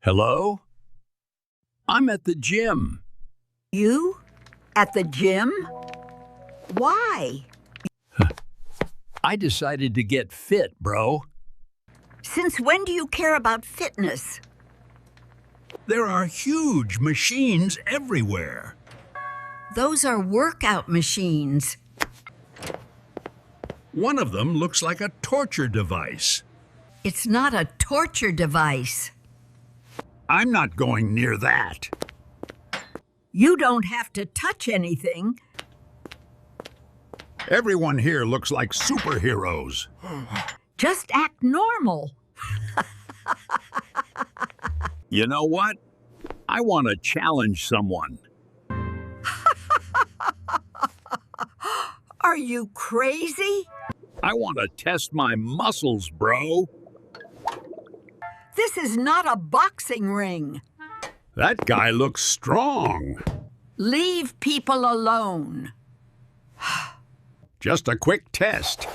Hello? I'm at the gym. You? At the gym? Why? I decided to get fit, bro. Since when do you care about fitness? There are huge machines everywhere. Those are workout machines. One of them looks like a torture device. It's not a torture device. I'm not going near that. You don't have to touch anything. Everyone here looks like superheroes. Just act normal. You know what? I want to challenge someone. Are you crazy? I want to test my muscles, bro. This is not a boxing ring. That guy looks strong. Leave people alone. Just a quick test.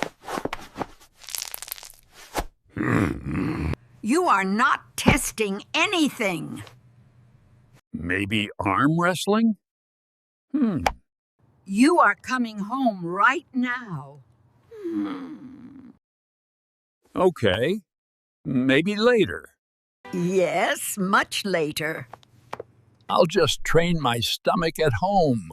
You are not testing anything. Maybe arm wrestling? You are coming home right now. Okay. Maybe later. Yes, much later. I'll just train my stomach at home.